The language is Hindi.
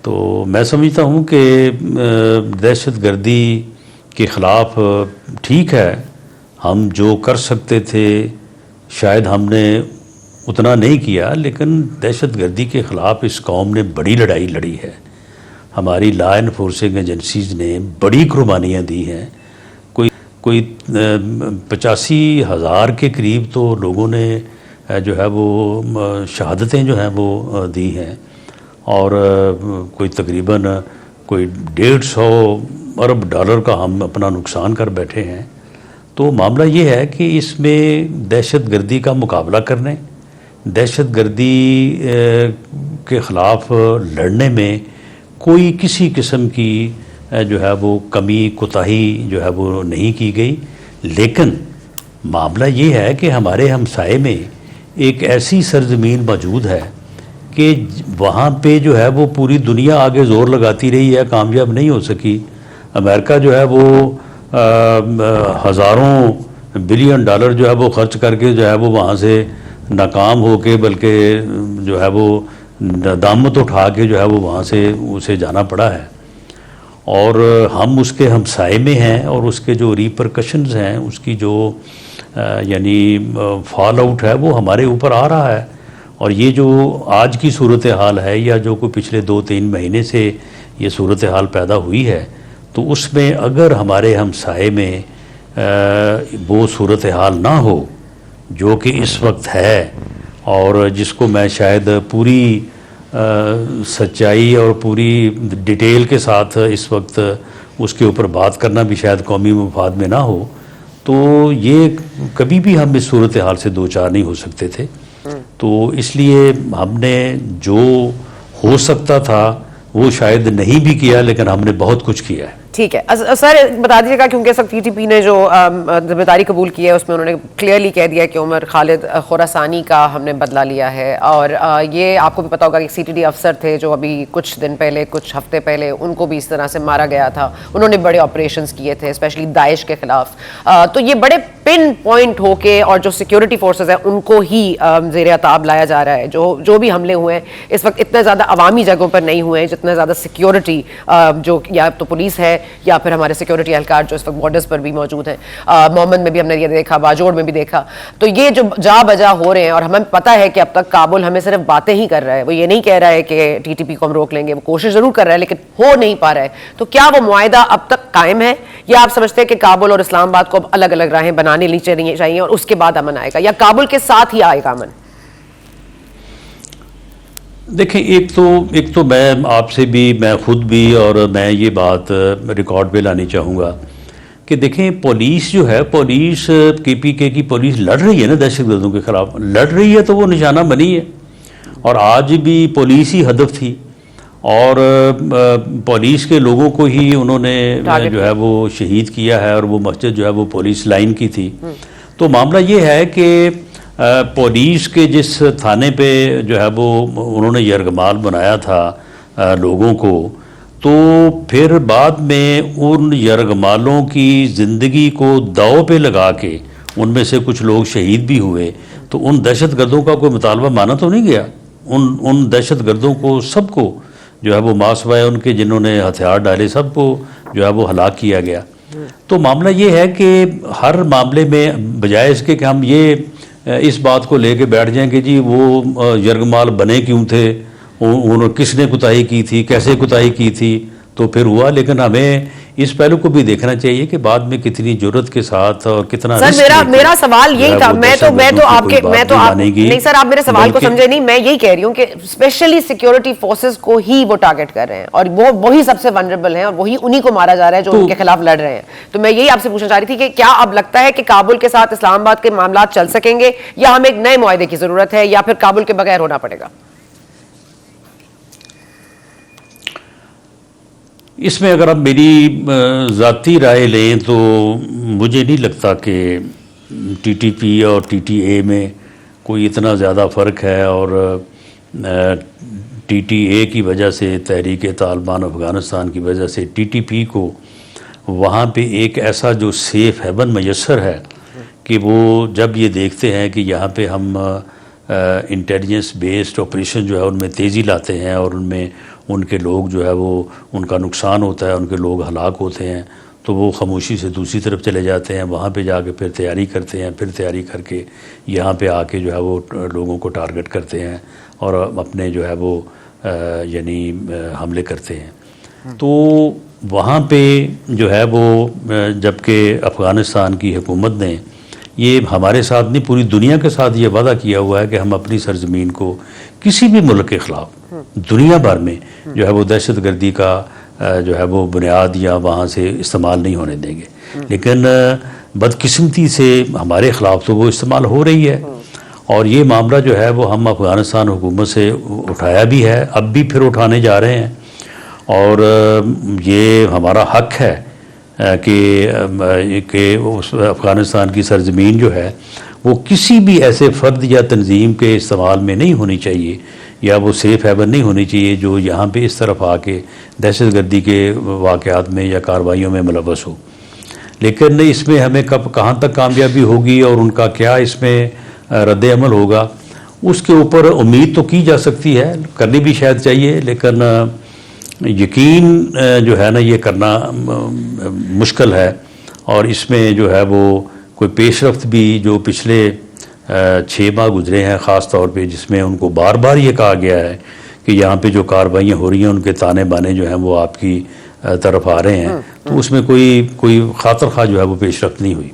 तो मैं समझता हूँ कि दहशत गर्दी के ख़िलाफ़ ठीक है, हम जो कर सकते थे शायद हमने उतना नहीं किया, लेकिन दहशत गर्दी के ख़िलाफ़ इस कौम ने बड़ी लड़ाई लड़ी है। हमारी लॉ एनफोर्सिंग एजेंसीज़ ने बड़ी कुर्बानियाँ दी हैं। कोई 85,000 के करीब तो लोगों ने जो है वो शहादतें जो हैं वो दी हैं, और कोई तकरीबन कोई 150 अरब डॉलर का हम अपना नुकसान कर बैठे हैं। तो मामला ये है कि इसमें दहशत गर्दी का मुकाबला करने, दहशत गर्दी के ख़िलाफ़ लड़ने में कोई किसी किस्म की जो है वो कमी कोताही जो है वो नहीं की गई। लेकिन मामला ये है कि हमारे हमसाये में एक ऐसी सरजमीन मौजूद है कि वहाँ पे जो है वो पूरी दुनिया आगे ज़ोर लगाती रही है, कामयाब नहीं हो सकी। अमेरिका जो है वो हज़ारों बिलियन डॉलर जो है वो ख़र्च करके जो है वो वहाँ से नाकाम होके, बल्कि जो है वो दामत उठा के जो है वो वहाँ से उसे जाना पड़ा है, और हम उसके हमसाये में हैं, और उसके जो रिपरकशंस हैं, उसकी जो यानी फॉल आउट है वो हमारे ऊपर आ रहा है। और ये जो आज की सूरत हाल है, या जो कोई पिछले 2-3 महीने से ये सूरत हाल पैदा हुई है, तो उसमें अगर हमारे हमसाये में वो सूरत हाल ना हो जो कि इस वक्त है, और जिसको मैं शायद पूरी सच्चाई और पूरी डिटेल के साथ इस वक्त उसके ऊपर बात करना भी शायद कौमी मफाद में ना हो, तो ये कभी भी हम इस सूरत हाल से दो चार नहीं हो सकते थे। तो इसलिए हमने जो हो सकता था वो शायद नहीं भी किया, लेकिन हमने बहुत कुछ किया है। ठीक है सर, बता दीजिएगा, क्योंकि इस वक्त टीटीपी ने जो जिम्मेदारी कबूल की है उसमें उन्होंने क्लियरली कह दिया कि उमर खालिद खुरासानी का हमने बदला लिया है। और ये आपको भी पता होगा कि सीटीडी अफसर थे जो अभी कुछ दिन पहले, कुछ हफ्ते पहले, उनको भी इस तरह से मारा गया था। उन्होंने बड़े ऑपरेशंस किए थे, स्पेशली दाइश के खिलाफ। तो ये बड़े पिन पॉइंट होके, और जो सिक्योरिटी फोर्सेज है उनको ही ज़ेर अताब लाया जा रहा है। जो भी हमले हुए हैं इस वक्त इतने ज़्यादा अवामी जगहों पर नहीं हुए हैं जितना ज़्यादा सिक्योरिटी जो या तो पुलिस है या फिर हमारे सिक्योरिटी एहलकार जो इस वक्त बॉर्डर्स पर भी मौजूद हैं। मोहम्मद में भी हमने ये देखा, बाजोड़ में भी देखा। तो ये जो जा बजा हो रहे हैं, और हमें पता है कि अब तक काबुल हमें सिर्फ बातें ही कर रहा है, वो ये नहीं कह रहा है कि टीटीपी को हम रोक लेंगे, वो कोशिश जरूर कर रहा है लेकिन हो नहीं पा रहा है। तो क्या वो मुआहदा अब तक कायम है, या आप समझते हैं कि काबुल और इस्लामाबाद को अब अलग अलग राहें बनाने ली चाहिए और उसके बाद अमन आएगा, या काबुल के साथ ही आएगा अमन? देखें, एक तो मैं आपसे भी, मैं खुद भी, और मैं ये बात रिकॉर्ड पे लानी चाहूँगा कि देखें, पुलिस जो है, पुलिस केपीके की पुलिस लड़ रही है ना दहशतगर्दों के ख़िलाफ़, लड़ रही है, तो वो निशाना बनी है। और आज भी पुलिस ही हदफ थी, और पुलिस के लोगों को ही उन्होंने जो है वो शहीद किया है, और वो मस्जिद जो है वो पुलिस लाइन की थी। तो मामला ये है कि पुलिस के जिस थाने पे जो है वो उन्होंने यरगमाल बनाया था लोगों को, तो फिर बाद में उन यरगमालों की ज़िंदगी को दाव पे लगा के उनमें से कुछ लोग शहीद भी हुए। तो उन दहशतगर्दों का कोई मुतालबा माना तो नहीं गया। उन दहशतगर्दों को, सबको जो है वो मासवाए उनके जिन्होंने हथियार डाले, सबको जो है वो हलाक किया गया। तो मामला ये है कि हर मामले में बजाय इसके कि हम ये इस बात को लेके बैठ जाएं कि जी वो यरगमाल बने क्यों थे, उन्होंने किसने कुताही की थी, कैसे कुताही की थी, तो फिर हुआ। लेकिन हमें इस पहलू को भी देखना चाहिए कि बाद में कितनी जुर्रत के साथ और कितना सर मेरा सवाल यही था। मैं तो आप नहीं सर, आप मेरे सवाल को समझे नहीं। मैं यही कह रही हूँ कि स्पेशली सिक्योरिटी फोर्सेस को ही वो टारगेट कर रहे हैं, और वो वही सबसे वनरेबल हैं, और वही उन्हीं को मारा जा रहा है जो उनके खिलाफ लड़ रहे हैं। तो मैं यही आपसे पूछना चाह रही थी कि क्या अब लगता है कि काबुल के साथ इस्लामाबाद के मामला चल सकेंगे, या हमें एक नए मुआहदे की जरूरत है, या फिर काबुल के बगैर होना पड़ेगा? इसमें अगर आप मेरी ज़ाती राय लें तो मुझे नहीं लगता कि टीटीपी और टीटीए में कोई इतना ज़्यादा फ़र्क है। और टीटीए की वजह से, तहरीक तालिबान अफ़गानिस्तान की वजह से टीटीपी को वहाँ पे एक ऐसा जो सेफ़ हेवन मैसर है कि वो जब ये देखते हैं कि यहाँ पे हम इंटेलिजेंस बेस्ड ऑपरेशन जो है उनमें तेज़ी लाते हैं, और उनमें उनके लोग जो है वो उनका नुकसान होता है, उनके लोग हलाक होते हैं, तो वो खामोशी से दूसरी तरफ चले जाते हैं, वहाँ पे जाके फिर तैयारी करते हैं, फिर तैयारी करके यहाँ पे आके जो है वो लोगों को टारगेट करते हैं और अपने जो है वो यानी हमले करते हैं। तो वहाँ पे जो है वो जबकि अफ़गानिस्तान की हुकूमत ने ये हमारे साथ नहीं पूरी दुनिया के साथ ये वादा किया हुआ है कि हम अपनी सरजमीन को किसी भी मुल्क के ख़िलाफ़ दुनिया भर में जो है वो दहशतगर्दी का जो है वो बुनियाद या वहाँ से इस्तेमाल नहीं होने देंगे। लेकिन बदकिस्मती से हमारे ख़िलाफ़ तो वो इस्तेमाल हो रही है और ये मामला जो है वो हम अफ़गानिस्तान हुकूमत से उठाया भी है, अब भी फिर उठाने जा रहे हैं और ये हमारा हक है कि उस अफ़गानिस्तान की सरजमीन जो है वो किसी भी ऐसे फ़र्द या तंजीम के इस्तेमाल में नहीं होनी चाहिए या वो सेफ़ हेवन नहीं होनी चाहिए जो यहाँ पे इस तरफ आके दहशतगर्दी के वाक़यात में या कार्रवाइयों में मुलव्वस हो। लेकिन इसमें हमें कब कहाँ तक कामयाबी होगी और उनका क्या इसमें रद्द अमल होगा, उसके ऊपर उम्मीद तो की जा सकती है, करनी भी शायद चाहिए, लेकिन यकीन जो है ना ये करना मुश्किल है। और इसमें जो है वो कोई पेशरफ्त भी जो पिछले 6 माह गुजरे हैं ख़ास तौर पे, जिसमें उनको बार बार ये कहा गया है कि यहाँ पे जो कार्रवाइयाँ हो रही हैं उनके ताने बाने जो हैं वो आपकी तरफ आ रहे हैं, तो उसमें कोई खातिर ख़्वाह जो है वो पेशरफ्त नहीं हुई।